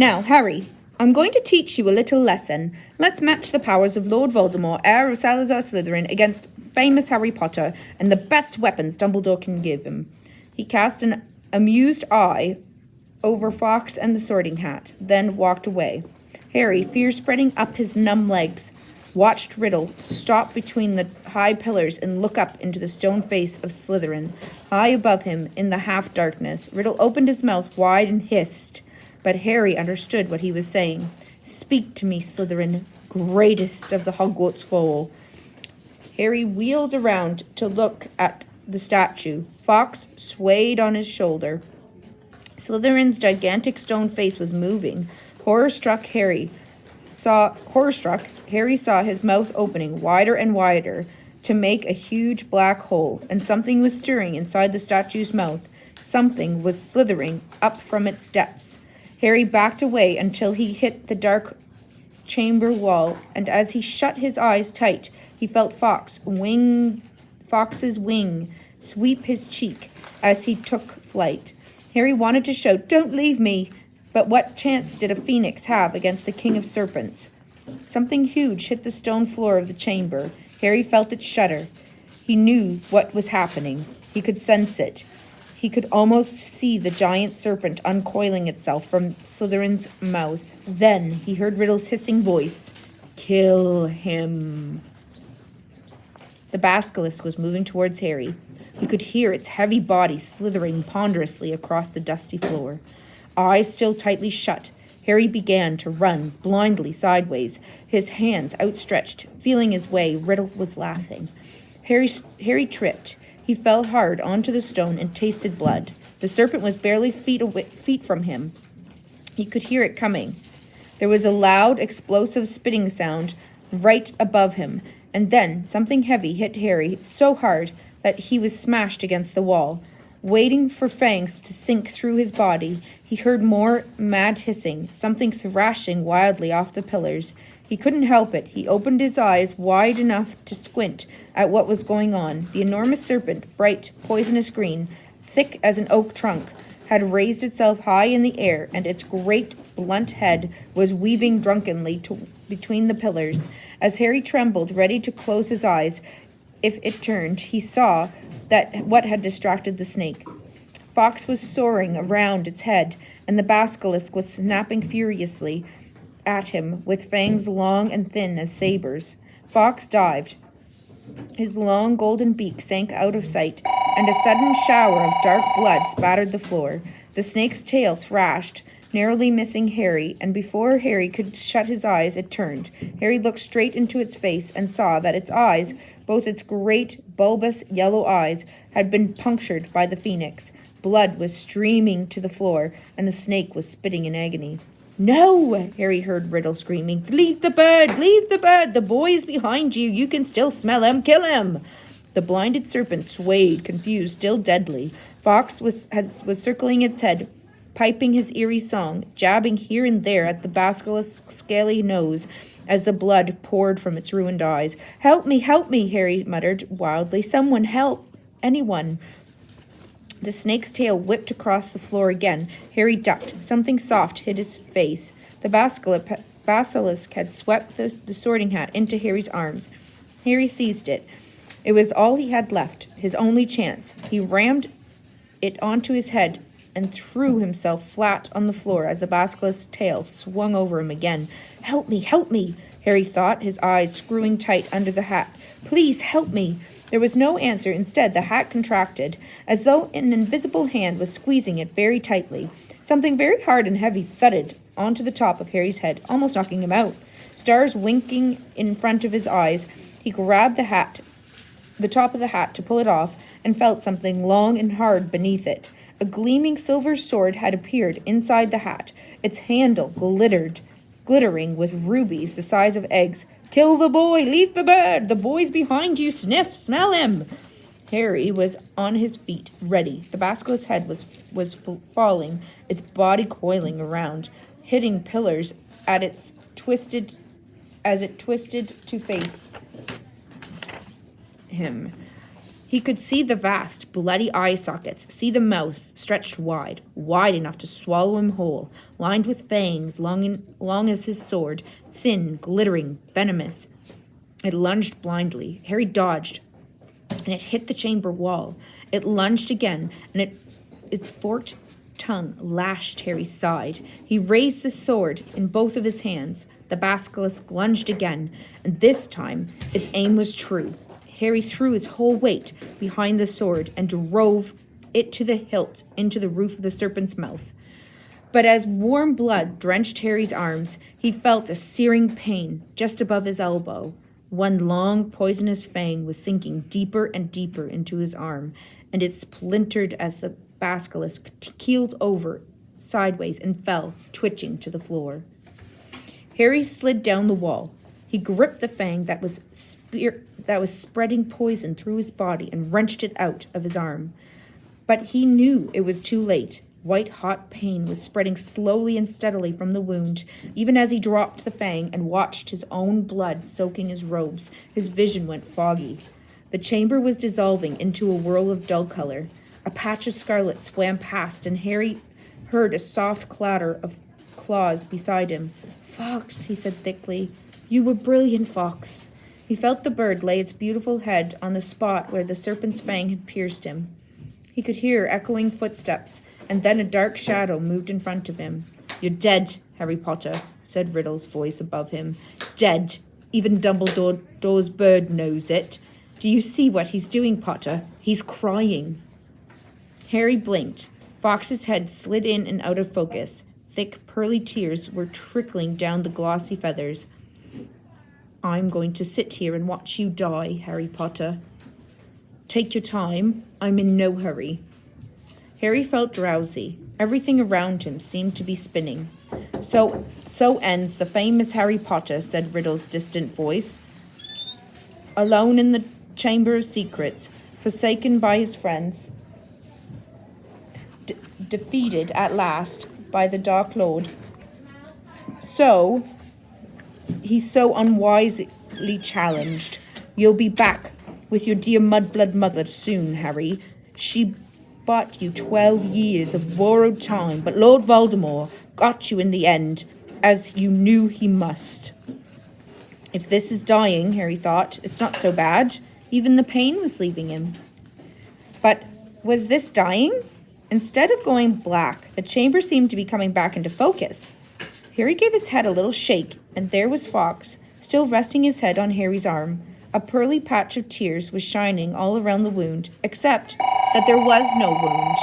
Now, Harry, I'm going to teach you a little lesson. Let's match the powers of Lord Voldemort, heir of Salazar Slytherin, against famous Harry Potter and the best weapons Dumbledore can give him. He cast an amused eye over Fawkes and the Sorting Hat, then walked away. Harry, fear spreading up his numb legs, watched Riddle stop between the high pillars and look up into the stone face of Slytherin. High above him, in the half-darkness, Riddle opened his mouth wide and hissed, but Harry understood what he was saying. "Speak to me, Slytherin, greatest of the Hogwarts foe." Harry wheeled around to look at the statue. Fawkes swayed on his shoulder. Slytherin's gigantic stone face was moving. Horror-struck, Harry saw his mouth opening wider and wider to make a huge black hole, and something was stirring inside the statue's mouth. Something was slithering up from its depths. Harry backed away until he hit the dark chamber wall, and as he shut his eyes tight, he felt Fawkes's wing sweep his cheek as he took flight. Harry wanted to shout, "Don't leave me!" But what chance did a phoenix have against the King of Serpents? Something huge hit the stone floor of the chamber. Harry felt it shudder. He knew what was happening. He could sense it. He could almost see the giant serpent uncoiling itself from Slytherin's mouth. Then he heard Riddle's hissing voice. "Kill him." The basilisk was moving towards Harry. He could hear its heavy body slithering ponderously across the dusty floor. Eyes still tightly shut, Harry began to run blindly sideways, his hands outstretched, feeling his way. Riddle was laughing. Harry tripped. He fell hard onto the stone and tasted blood. The serpent was barely feet from him. He could hear it coming. There was a loud, explosive spitting sound right above him, and then something heavy hit Harry so hard that he was smashed against the wall. Waiting for fangs to sink through his body, he heard more mad hissing, something thrashing wildly off the pillars. He couldn't help it. He opened his eyes wide enough to squint at what was going on. The enormous serpent, bright, poisonous green, thick as an oak trunk, had raised itself high in the air, and its great, blunt head was weaving drunkenly between the pillars. As Harry trembled, ready to close his eyes if it turned, he saw that what had distracted the snake. Fawkes was soaring around its head, and the basilisk was snapping furiously at him with fangs long and thin as sabers. Fawkes dived. His long golden beak sank out of sight, and a sudden shower of dark blood spattered the floor. The snake's tail thrashed, narrowly missing Harry, and before Harry could shut his eyes, it turned. Harry looked straight into its face and saw that its eyes, both its great, bulbous yellow eyes, had been punctured by the phoenix. Blood was streaming to the floor, and the snake was spitting in agony. "No!" Harry heard Riddle screaming. "Leave the bird! Leave the bird! The boy is behind you! You can still smell him! Kill him!" The blinded serpent swayed, confused, still deadly. Fawkes was circling its head, piping his eerie song, jabbing here and there at the basilisk's scaly nose as the blood poured from its ruined eyes. Help me, Harry muttered wildly. "Someone help! Anyone!" The snake's tail whipped across the floor again. Harry ducked. Something soft hit his face. The basilisk had swept the Sorting Hat into Harry's arms. Harry seized it. It was all he had left, his only chance. He rammed it onto his head and threw himself flat on the floor as the basilisk's tail swung over him again. Help me, Harry thought, his eyes screwing tight under the hat. "Please help me." There was no answer. Instead, the hat contracted, as though an invisible hand was squeezing it very tightly. Something very hard and heavy thudded onto the top of Harry's head, almost knocking him out. Stars winking in front of his eyes, he grabbed the top of the hat to pull it off, and felt something long and hard beneath it. A gleaming silver sword had appeared inside the hat. Its handle glittering with rubies the size of eggs. "Kill the boy! Leave the bird! The boy's behind you! Sniff! Smell him!" Harry was on his feet, ready. The basilisk's head was falling, its body coiling around, hitting pillars as it twisted to face him. He could see the vast, bloody eye sockets, see the mouth stretched wide, wide enough to swallow him whole, lined with fangs long as his sword, thin, glittering, venomous. It lunged blindly. Harry dodged, and it hit the chamber wall. It lunged again, and its forked tongue lashed Harry's side. He raised the sword in both of his hands. The basilisk lunged again, and this time its aim was true. Harry threw his whole weight behind the sword and drove it to the hilt into the roof of the serpent's mouth. But as warm blood drenched Harry's arms, he felt a searing pain just above his elbow. One long, poisonous fang was sinking deeper and deeper into his arm, and it splintered as the basilisk keeled over sideways and fell, twitching to the floor. Harry slid down the wall. He gripped the fang that was spreading poison through his body and wrenched it out of his arm. But he knew it was too late. White-hot pain was spreading slowly and steadily from the wound. Even as he dropped the fang and watched his own blood soaking his robes, his vision went foggy. The chamber was dissolving into a whirl of dull color. A patch of scarlet swam past, and Harry heard a soft clatter of claws beside him. "Fawkes," he said thickly. "You were brilliant, Fawkes." He felt the bird lay its beautiful head on the spot where the serpent's fang had pierced him. He could hear echoing footsteps, and then a dark shadow moved in front of him. "You're dead, Harry Potter," said Riddle's voice above him. "Dead. Even Dumbledore's bird knows it. Do you see what he's doing, Potter? He's crying." Harry blinked. Fawkes's head slid in and out of focus. Thick, pearly tears were trickling down the glossy feathers. "I'm going to sit here and watch you die, Harry Potter." "Take your time. I'm in no hurry." Harry felt drowsy. Everything around him seemed to be spinning. So ends the famous Harry Potter," said Riddle's distant voice. Alone in the Chamber of Secrets, forsaken by his friends, defeated at last by the Dark Lord. He's so unwisely challenged. You'll be back with your dear mudblood mother soon, Harry. She bought you 12 years of borrowed time, but Lord Voldemort got you in the end, as you knew he must. If this is dying, Harry thought, it's not so bad. Even the pain was leaving him. But was this dying? Instead of going black, the chamber seemed to be coming back into focus. Harry gave his head a little shake, and there was Fawkes, still resting his head on Harry's arm. A pearly patch of tears was shining all around the wound, except that there was no wound.